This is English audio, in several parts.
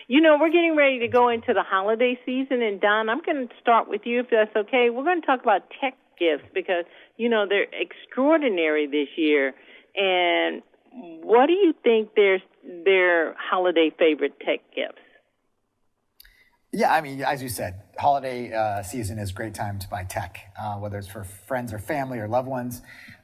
We're getting ready to go into the holiday season, and Don, I'm going to start with you if that's okay. We're going to talk about tech gifts because, they're extraordinary this year. And what do you think their holiday favorite tech gifts? Yeah, I mean, as you said, holiday season is a great time to buy tech, whether it's for friends or family or loved ones.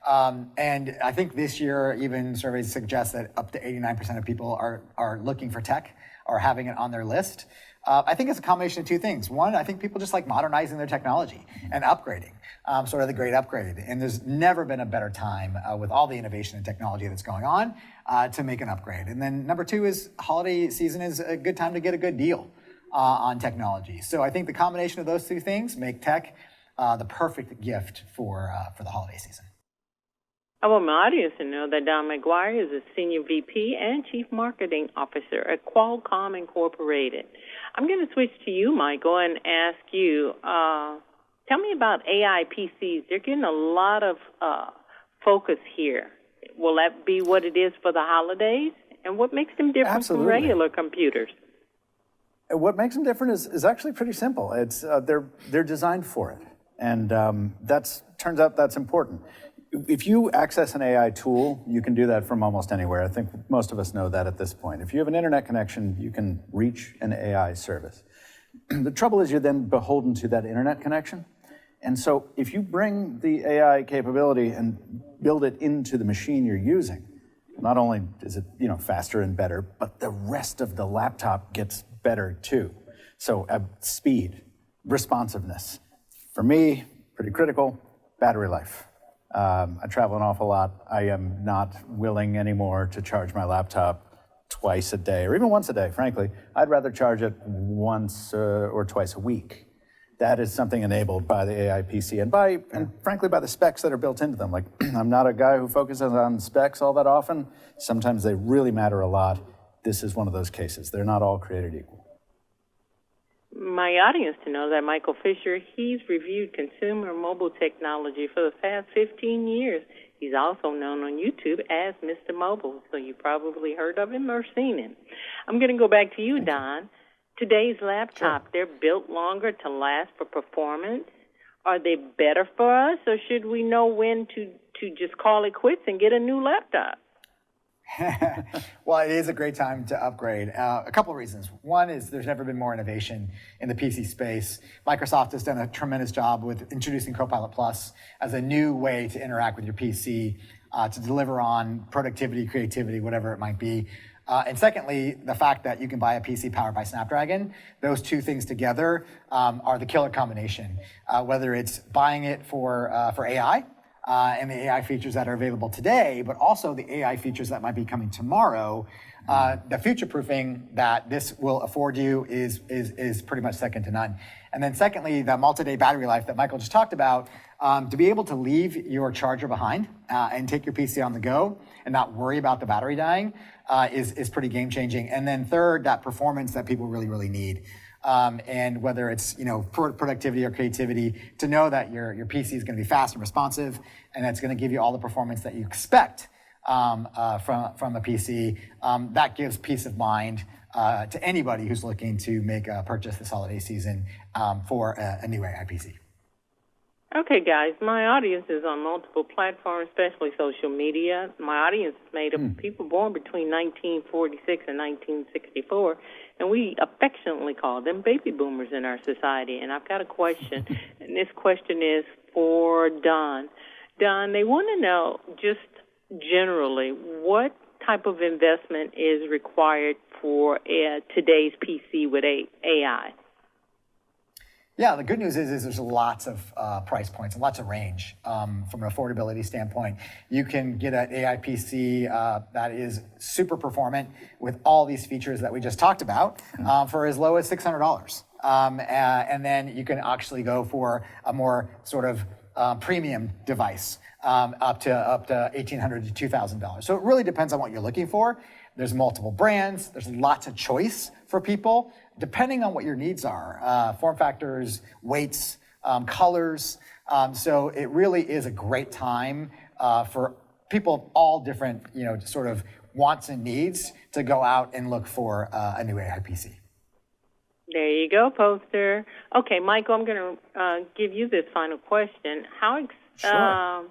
And I think this year, even surveys suggest that up to 89% of people are looking for tech or having it on their list. I think it's a combination of two things. One, I think people just like modernizing their technology and upgrading, sort of the great upgrade. And there's never been a better time with all the innovation and technology that's going on to make an upgrade. And then number two is holiday season is a good time to get a good deal on technology. So I think the combination of those two things make tech the perfect gift for the holiday season. I want my audience to know that Don McGuire is a Senior VP and Chief Marketing Officer at Qualcomm Incorporated. I'm going to switch to you, Michael, and ask you, tell me about AI PCs. They're getting a lot of focus here. Will that be what it is for the holidays? And what makes them different Absolutely. from regular computers? What makes them different is actually pretty simple. It's they're designed for it, and turns out that's important. If you access an AI tool, you can do that from almost anywhere. I think most of us know that at this point. If you have an internet connection, you can reach an AI service. The trouble is you're then beholden to that internet connection. And so if you bring the AI capability and build it into the machine you're using, not only is it faster and better, but the rest of the laptop gets better too. So speed, responsiveness. For me, pretty critical, battery life. I travel an awful lot. I am not willing anymore to charge my laptop twice a day, or even once a day, frankly. I'd rather charge it once or twice a week. That is something enabled by the AI PC and frankly by the specs that are built into them. Like, I'm not a guy who focuses on specs all that often. Sometimes they really matter a lot. This is one of those cases. They're not all created equal. My audience to know that Michael Fisher, he's reviewed consumer mobile technology for the past 15 years. He's also known on YouTube as Mr. Mobile, so you probably heard of him or seen him. I'm going to go back to you, Don. Today's laptop, Sure. They're built longer to last for performance. Are they better for us, or should we know when to just call it quits and get a new laptop? Well, it is a great time to upgrade. A couple of reasons. One is there's never been more innovation in the PC space. Microsoft has done a tremendous job with introducing Copilot Plus as a new way to interact with your PC, to deliver on productivity, creativity, whatever it might be. And secondly, the fact that you can buy a PC powered by Snapdragon, those two things together are the killer combination. Whether it's buying it for AI, and the AI features that are available today, but also the AI features that might be coming tomorrow, the future-proofing that this will afford you is pretty much second to none. And then secondly, the multi-day battery life that Michael just talked about, to be able to leave your charger behind and take your PC on the go and not worry about the battery dying is pretty game-changing. And then third, that performance that people really, really need. And whether it's productivity or creativity, to know that your PC is going to be fast and responsive, and that's going to give you all the performance that you expect from a PC, that gives peace of mind to anybody who's looking to make a purchase this holiday season for a new AI PC. Okay, guys, my audience is on multiple platforms, especially social media. My audience is made up of people born between 1946 and 1964, and we affectionately call them baby boomers in our society. And I've got a question, and this question is for Don. Don, they want to know just generally what type of investment is required for today's PC with AI? Yeah, the good news is there's lots of price points and lots of range from an affordability standpoint. You can get an AI PC that is super performant with all these features that we just talked about for as low as $600. And then you can actually go for a more sort of premium device up to $1,800 to $2,000. So it really depends on what you're looking for. There's multiple brands. There's lots of choice for people, depending on what your needs are, form factors, weights, colors. So it really is a great time for people of all different, sort of wants and needs to go out and look for a new AI PC. There you go, poster. Okay, Michael, I'm going to give you this final question. Sure.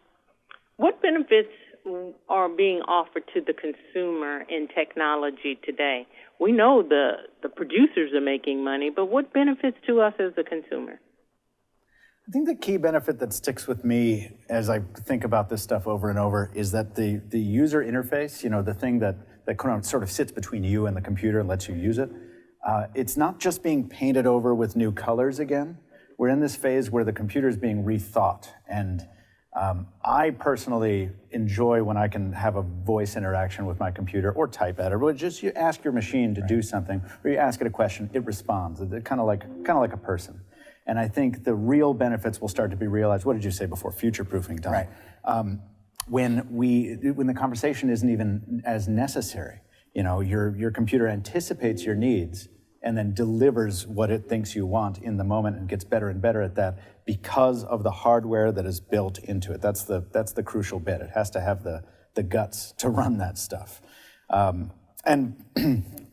What benefits are being offered to the consumer in technology today? We know the producers are making money, but what benefits to us as the consumer? I think the key benefit that sticks with me as I think about this stuff over and over is that the user interface, the thing that kind of sort of sits between you and the computer and lets you use it, it's not just being painted over with new colors again. We're in this phase where the computer is being rethought. And I personally enjoy when I can have a voice interaction with my computer or type at it, or just you ask your machine to do something, or you ask it a question, it responds. It's kind of like a person. And I think the real benefits will start to be realized. What did you say before? Future-proofing, Don. Right. When the conversation isn't even as necessary. Your computer anticipates your needs and then delivers what it thinks you want in the moment and gets better and better at that because of the hardware that is built into it. That's the crucial bit. It has to have the guts to run that stuff. And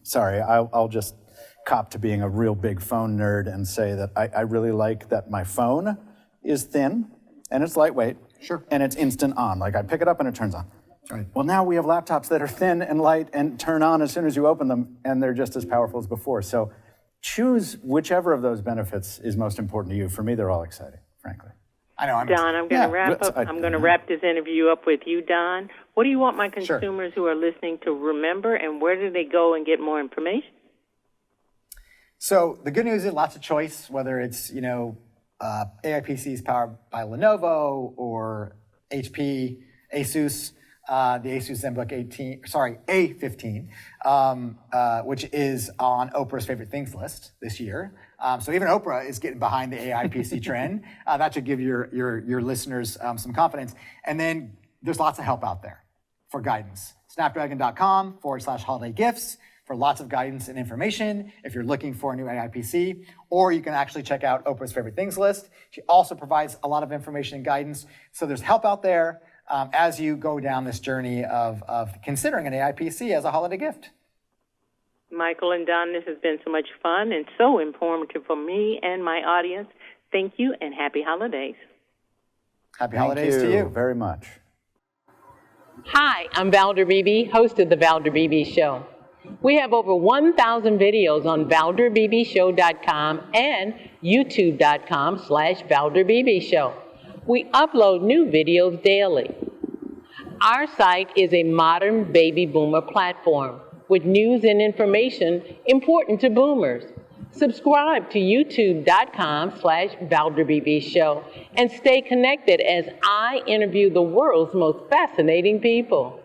sorry, I'll just cop to being a real big phone nerd and say that I really like that my phone is thin and it's lightweight. Sure. And it's instant on. Like I pick it up and it turns on. Right. Well, now we have laptops that are thin and light and turn on as soon as you open them, and they're just as powerful as before. So choose whichever of those benefits is most important to you. For me, they're all exciting, frankly. I know. Don, I'm going to wrap up. I'm going to wrap this interview up with you, Don. What do you want my consumers who are listening to remember, and where do they go and get more information? So the good news is lots of choice, whether it's, AI PCs powered by Lenovo or HP, Asus, the Asus ZenBook A15, which is on Oprah's favorite things list this year. So even Oprah is getting behind the AI PC trend. That should give your listeners some confidence. And then there's lots of help out there for guidance. Snapdragon.com/holiday gifts. For lots of guidance and information if you're looking for a new AI PC, or you can actually check out Oprah's favorite things list. She also provides a lot of information and guidance. So there's help out there as you go down this journey of considering an AI PC as a holiday gift. Michael and Don, this has been so much fun and so informative for me and my audience. Thank you and happy holidays. Happy holidays to you. Very much. Hi, I'm Valder Beebe, host of The Valder Beebe Show. We have over 1,000 videos on ValderBeebeShow.com and YouTube.com/ValderBeebeShow. We upload new videos daily. Our site is a modern baby boomer platform with news and information important to boomers. Subscribe to YouTube.com/ValderBeebeShow and stay connected as I interview the world's most fascinating people.